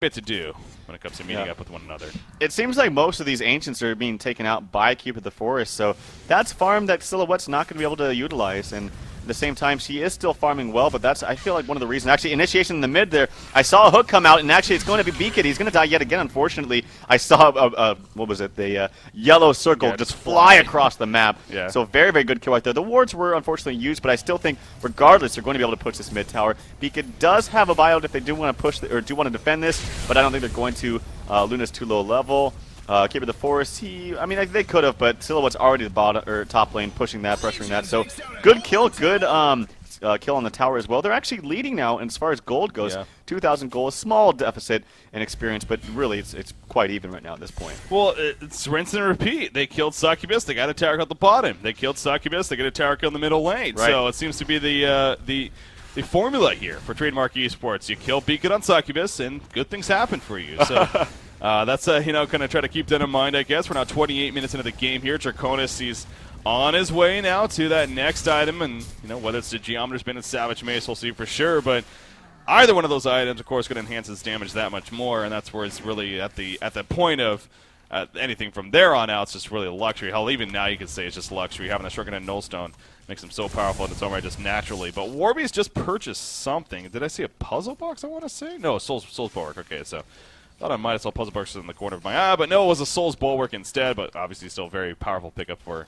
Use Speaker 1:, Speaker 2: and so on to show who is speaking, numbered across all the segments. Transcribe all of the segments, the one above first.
Speaker 1: bit to do when it comes to meeting up with one another.
Speaker 2: It seems like most of these Ancients are being taken out by Keeper of the Forest, so that's farm that Silhouette's not going to be able to utilize. And at the same time, she is still farming well, but that's, I feel like, one of the reasons. Actually, initiation in the mid there, I saw a hook come out, and actually it's going to be Beacon. He's going to die yet again, unfortunately. I saw, what was it, the yellow circle just fly across the map. So very, very good kill right there. The wards were unfortunately used, but I still think, regardless, they're going to be able to push this mid tower. Beacon does have a buyout if they do want to push, or do want to defend this, but I don't think they're going to. Luna's too low level. Keeper of the Forest, I mean, they could have, but Silhouette's already the bottom or top lane, pushing that, pressuring that. So good kill, good kill on the tower as well. They're actually leading now, and as far as gold goes, 2,000 gold, small deficit in experience, but really it's quite even right now at this point.
Speaker 1: Well, it's rinse and repeat. They killed Succubus, they got a tower kill at the bottom. They killed Succubus, they get a tower kill in the middle lane. Right. So it seems to be the formula here for Trademark eSports. You kill Beacon on Succubus, and good things happen for you. So that's, you know, going to try to keep that in mind, I guess. We're now 28 minutes into the game here. Draconis, he's on his way now to that next item, and, you know, whether it's the Geometer's Bin and Savage Mace, we'll see for sure, but either one of those items, of course, going to enhance his damage that much more, and that's where it's really at the point of anything from there on out. It's just really a luxury. Hell, even now you could say it's just luxury. Having the Shrunken Head Nullstone makes him so powerful in its own right just naturally. But Warby's just purchased something. Did I see a puzzle box, I want to say? No, Soul's Bulwark. Okay, so thought I might have saw puzzle boxes in the corner of my eye, but no, it was a Soul's Bulwark instead, but obviously still a very powerful pickup for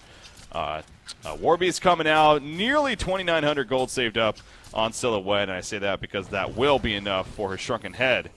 Speaker 1: Warby's coming out. Nearly 2,900 gold saved up on Silhouette, and I say that because that will be enough for her Shrunken Head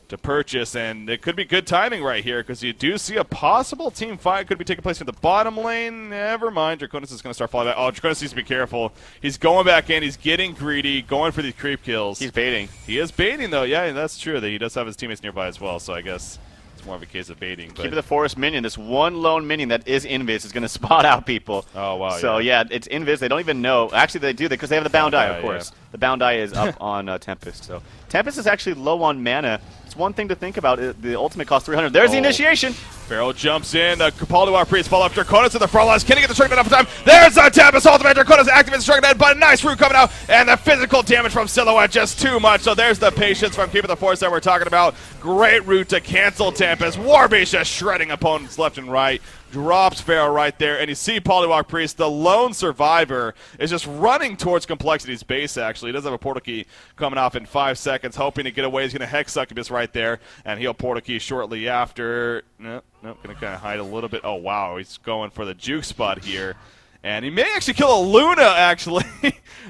Speaker 1: to purchase, and it could be good timing right here because you do see a possible team fight could be taking place in the bottom lane. Never mind, Draconis is going to start falling back. Oh, Draconis needs to be careful. He's going back in. He's getting greedy, going for these creep kills.
Speaker 2: He's baiting.
Speaker 1: He is baiting, though. Yeah, that's true. That he does have his teammates nearby as well, so I guess it's more of a case of baiting.
Speaker 2: Keep the Forest minion, this one lone minion that is Invis, is going to spot out people.
Speaker 1: Oh, wow.
Speaker 2: So, yeah, it's Invis. They don't even know. Actually, they do, because they have the Bound Eye, of course. Yeah. The Bound Eye is up on Tempest. So Tempest is actually low on mana. It's one thing to think about. The ultimate costs 300. There's the initiation.
Speaker 1: Pharaoh jumps in. Kapalduar Priest follow up. Draconis in the front lines. Can he get the Shrunken Head enough time? There's the Tempest ultimate. Draconis activates the Shrunken Head, but a nice root coming out. And the physical damage from Silhouette just too much. So there's the patience from Keeper of the Forest that we're talking about. Great root to cancel Tempest. Warbeast just shredding opponents left and right. Drops Pharaoh right there, and you see Polywalk Priest, the lone survivor, is just running towards Complexity's base, actually. He does have a portal key coming off in 5 seconds, hoping to get away. He's going to Hex Succubus right there, and he'll portal key shortly after. Nope, going to kind of hide a little bit. Oh, wow, he's going for the juke spot here. And he may actually kill a Luna, actually.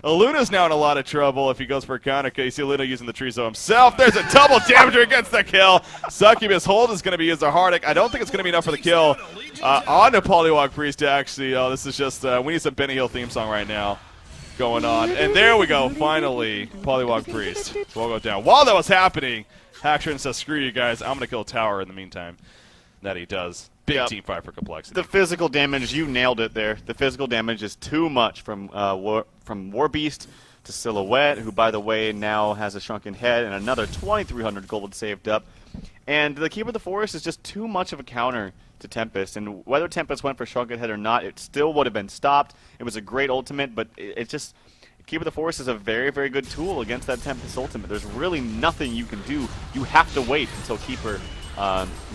Speaker 1: A Luna's now in a lot of trouble if he goes for a counter kill. You see Luna using the Trizo himself. There's a double damager against the kill. Succubus hold is going to be used a Hardic. I don't think it's going to be enough for the kill on the Polywalk Priest, actually. Oh, this is just, we need some Benny Hill theme song right now going on. And there we go, finally, Polywalk Priest will go down. While that was happening, Hackstron says, screw you guys, I'm going to kill Tower in the meantime. That he does. Big team fight for Complexity.
Speaker 2: The physical damage, you nailed it there. The physical damage is too much from Warbeast to Silhouette, who, by the way, now has a Shrunken Head and another 2,300 gold saved up. And the Keeper of the Forest is just too much of a counter to Tempest. And whether Tempest went for Shrunken Head or not, it still would have been stopped. It was a great ultimate, but it just... Keeper of the Forest is a very, very good tool against that Tempest ultimate. There's really nothing you can do. You have to wait until Keeper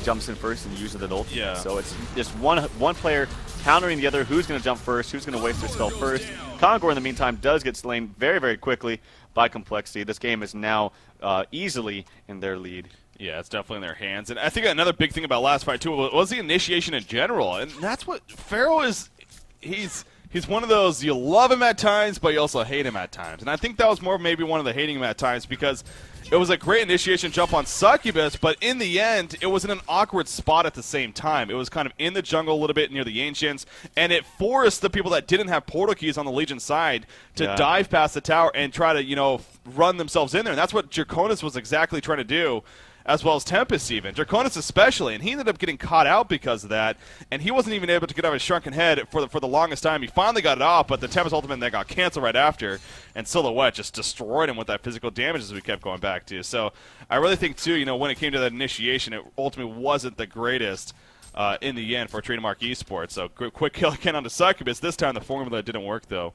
Speaker 2: jumps in first and uses that ultimate.
Speaker 1: Yeah.
Speaker 2: So it's just one player countering the other. Who's going to jump first? Who's going to waste their spell first? Kongor, in the meantime, does get slain very, very quickly by Complexity. This game is now easily in their lead.
Speaker 1: Yeah, it's definitely in their hands. And I think another big thing about last fight, too, was the initiation in general. And that's what Pharaoh is. He's one of those, you love him at times, but you also hate him at times. And I think that was more maybe one of the hating him at times because it was a great initiation jump on Succubus, but in the end, it was in an awkward spot at the same time. It was kind of in the jungle a little bit near the Ancients, and it forced the people that didn't have portal keys on the Legion side to dive past the tower and try to, you know, run themselves in there. And that's what Draconis was exactly trying to do, as well as Tempest even. Draconis especially, and he ended up getting caught out because of that, and he wasn't even able to get out of his Shrunken Head for the longest time. He finally got it off, but the Tempest ultimate then got canceled right after, and Silhouette just destroyed him with that physical damage as we kept going back to. So I really think, too, you know, when it came to that initiation, it ultimately wasn't the greatest in the end for Trademark eSports. So quick kill again on the Succubus. This time the formula didn't work, though.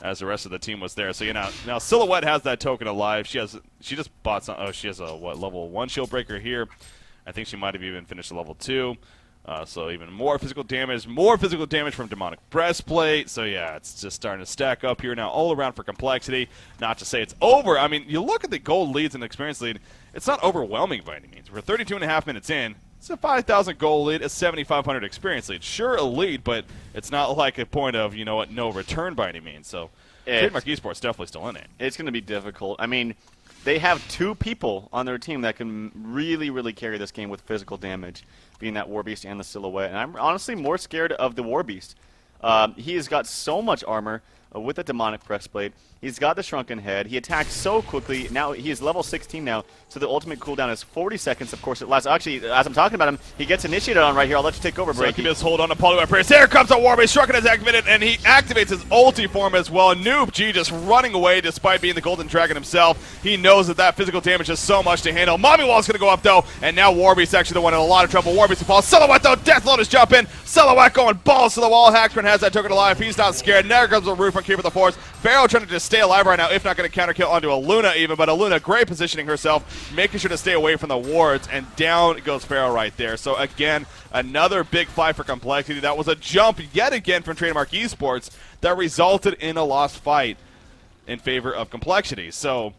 Speaker 1: as the rest of the team was there. So now Silhouette has that token alive. She just bought some. Oh, she has a level 1 shield breaker here. I think she might have even finished a level 2. So even more physical damage from Demonic Breastplate. So yeah, it's just starting to stack up here now all around for Complexity. Not to say it's over. I mean, you look at the gold leads and experience lead, it's not overwhelming by any means. We're 32.5 minutes in. It's a 5,000 gold lead, a 7,500 experience lead. Sure, a lead, but it's not like a point of, no return by any means. So Trademark eSports definitely still in it.
Speaker 2: It's going to be difficult. I mean, they have 2 people on their team that can really, really carry this game with physical damage, being that Warbeast and the Silhouette. And I'm honestly more scared of the Warbeast. He has got so much armor with the Demonic Breastplate. He's got the Shrunken Head. He attacks so quickly. Now he is level 16 now, so the ultimate cooldown is 40 seconds. Of course, it lasts. Actually, as I'm talking about him, he gets initiated on right here. I'll let you take over, Breaky.
Speaker 1: Succubus hold on to Polyweb Priest. Here comes the Warbeast. Shrunken is activated, and he activates his ulti form as well. Noob G just running away despite being the Golden Dragon himself. He knows that physical damage is so much to handle. Mommy Wall's going to go up, though, and now Warbeast actually the one in a lot of trouble. Warbeast falls. Silhouette, though, Deathload is jumping. Silhouette going balls to the wall. Hackman has that token alive. He's not scared. There comes the roof on Keeper of the Forest. Pharaoh trying to just stay alive right now, if not going to counter kill onto a Luna even, but a Luna great positioning herself, making sure to stay away from the wards, and down goes Pharaoh right there. So again, another big fight for Complexity. That was a jump yet again from Trademark eSports that resulted in a lost fight in favor of Complexity. So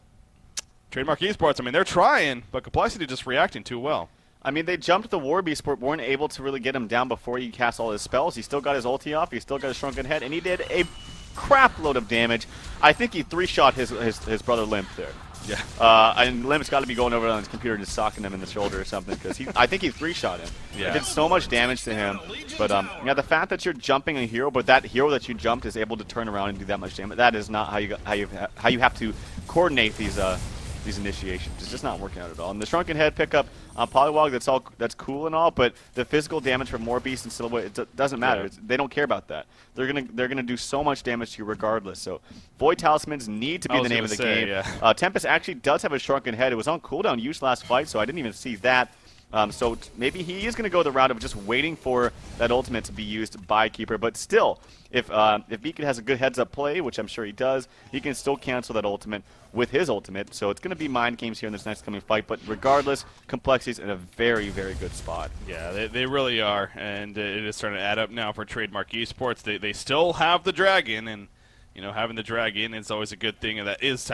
Speaker 1: Trademark eSports, I mean, they're trying, but Complexity just reacting too well.
Speaker 2: I mean, they jumped the Warbeast, but weren't able to really get him down before he cast all his spells. He still got his ulti off. He still got his Shrunken Head, and he did a crap load of damage. I think he 3-shot his brother Limp there.
Speaker 1: Yeah.
Speaker 2: And Limp's got to be going over on his computer and just socking him in the shoulder or something, because I think he 3-shot him.
Speaker 1: Yeah.
Speaker 2: It did so much damage to him. But yeah, the fact that you're jumping a hero, but that hero that you jumped is able to turn around and do that much damage, that is not how you have to coordinate these initiations. It's just not working out at all. And the Shrunken Head pickup on Polywog, that's cool and all, but the physical damage from Warbeast and Silhouette, it doesn't matter. They don't care about that. They're gonna do so much damage to you regardless. So Void Talismans need to be the name of the game.
Speaker 1: Yeah.
Speaker 2: Tempest actually does have a Shrunken Head. It was on cooldown use last fight, so I didn't even see that. So maybe he is going to go the route of just waiting for that ultimate to be used by Keeper. But still, if Beacon has a good heads-up play, which I'm sure he does, he can still cancel that ultimate with his ultimate. So it's going to be mind games here in this next coming fight. But regardless, Complexity's in a very, very good spot.
Speaker 1: Yeah, they really are. And it is starting to add up now for Trademark eSports. They still have the Dragon, and having the Dragon is always a good thing, and that is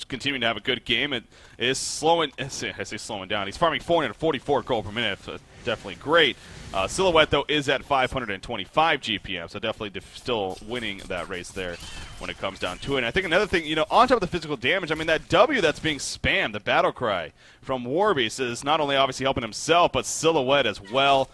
Speaker 1: continuing to have a good game. It is slowing. I say slowing down. He's farming 444 gold per minute. So definitely great. Silhouette, though, is at 525 GPM, so definitely still winning that race there when it comes down to it. And I think another thing, on top of the physical damage, I mean, that W that's being spammed, the battle cry from Warbeast, is not only obviously helping himself, but Silhouette as well.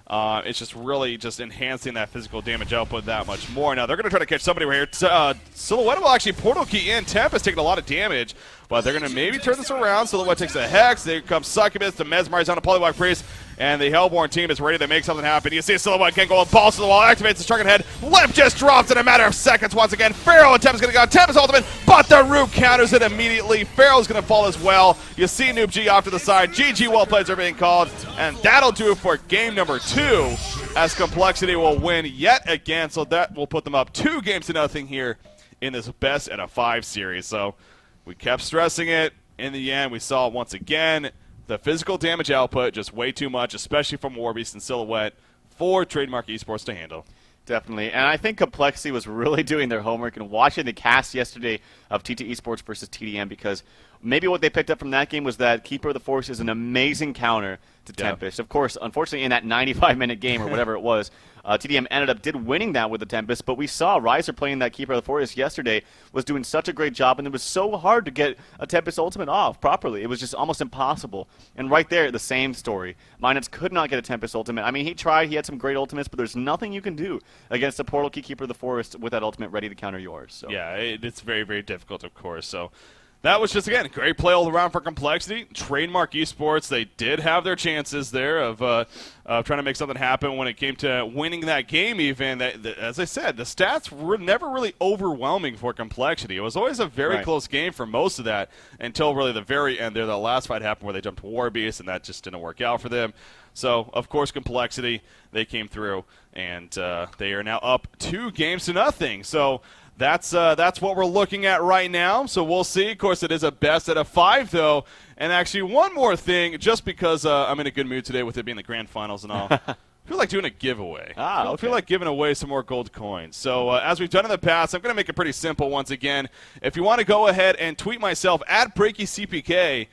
Speaker 1: It's just really just enhancing that physical damage output that much more. Now, they're going to try to catch somebody right here. Silhouette will actually portal key in. Tempest taking a lot of damage, but they're going to maybe turn this around. Silhouette takes a Hex. There comes Succubus to mesmerize on a Polywog Priest, and the Hellborn team is ready to make something happen. You see Silhouette can go balls to the wall, activates the Shrunken Head. Limp just drops in a matter of seconds once again. Pharaoh and Tempest going to go. Tempest ultimate, but the Root counters it immediately. Pharaoh's going to fall as well. You see Noob G off to the side. GG well plays are being called, and that'll do it for game number 2. As Complexity will win yet again, so that will put them up 2-0 here in this best out of 5 series. So we kept stressing it. In the end, we saw it once again. The physical damage output just way too much, especially from Warbeast and Silhouette, for Trademark eSports to handle.
Speaker 2: Definitely, and I think Complexity was really doing their homework and watching the cast yesterday of TT Esports versus TDM, because maybe what they picked up from that game was that Keeper of the Forest is an amazing counter to Tempest. Of course, unfortunately, in that 95-minute game or whatever it was, TDM did winning that with the Tempest, but we saw Riser playing that Keeper of the Forest yesterday was doing such a great job, and it was so hard to get a Tempest ultimate off properly. It was just almost impossible. And right there, the same story. Minus could not get a Tempest ultimate. I mean, he tried. He had some great ultimates, but there's nothing you can do against a Portal Key Keeper of the Forest with that ultimate ready to counter yours. So.
Speaker 1: Yeah, it's very, very difficult, of course. So that was just, again, great play all around for Complexity. Trademark eSports, they did have their chances there of trying to make something happen when it came to winning that game even. As I said, the stats were never really overwhelming for Complexity. It was always a very close game for most of that until really the very end there. The last fight happened where they jumped to Warbeast, and that just didn't work out for them. So, of course, Complexity, they came through, and they are now up 2-0. So that's what we're looking at right now. So we'll see. Of course, it is a best out of 5, though. And actually, one more thing, just because I'm in a good mood today with it being the grand finals and all. I feel like doing a giveaway. I feel like giving away some more gold coins. So as we've done in the past, I'm going to make it pretty simple once again. If you want to go ahead and tweet myself at BreakyCPK,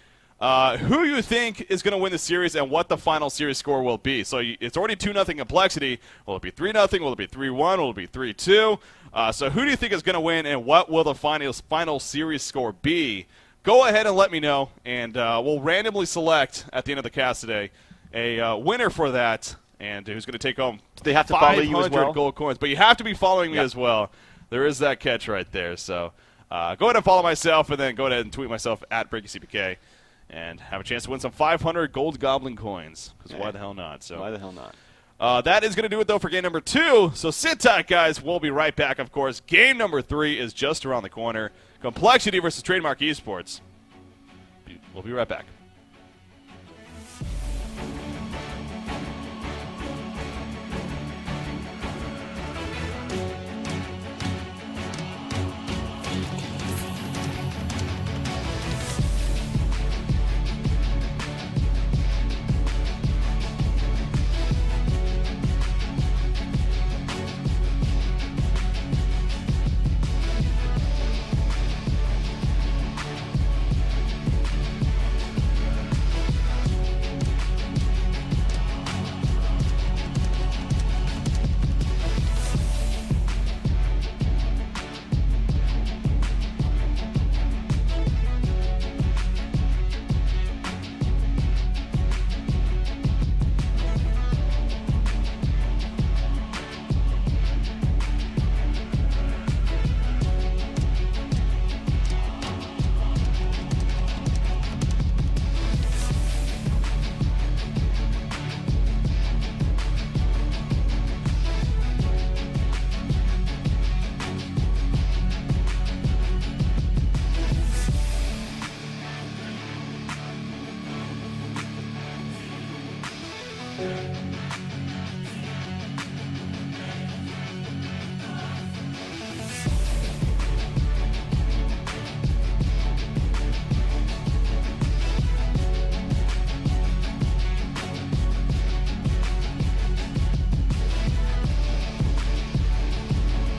Speaker 1: who you think is going to win the series and what the final series score will be. So it's already 2-0 complexity. Will it be 3-0? Will it be 3-1? Will it be 3-2? So who do you think is going to win, and what will the final series score be? Go ahead and let me know, and we'll randomly select at the end of the cast today a winner for that, and who's going to take home
Speaker 2: they have to follow you as well?
Speaker 1: gold coins. But you have to be following me as well. There is that catch right there. So go ahead and follow myself, and then go ahead and tweet myself at BreakyCPK. And have a chance to win some 500 gold goblin coins. Because why the hell not? So
Speaker 2: why the hell not?
Speaker 1: That is going to do it, though, for game number 2. So sit tight, guys. We'll be right back, of course. Game number 3 is just around the corner. Complexity versus Trademark eSports. We'll be right back.